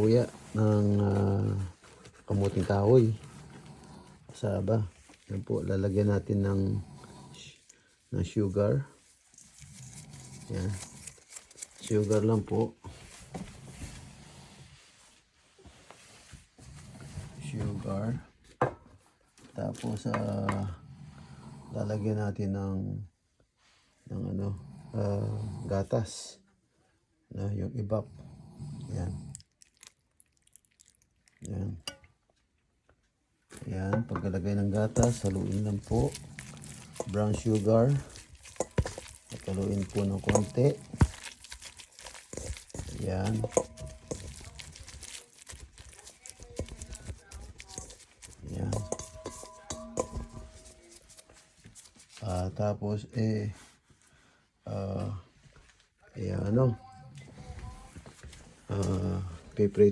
Kuya ng kamuting kahoy. Saba. Yan po, lalagyan natin ng sugar. Yan. Sugar lang po. Sugar. Tapos lalagyan natin ng gatas. Yung ibap. Yan. Yan. Yan, pagkalagay ng gatas, haluin lang po. Brown sugar. At haluin po ng konti. Yan. Yan. Tapos piprito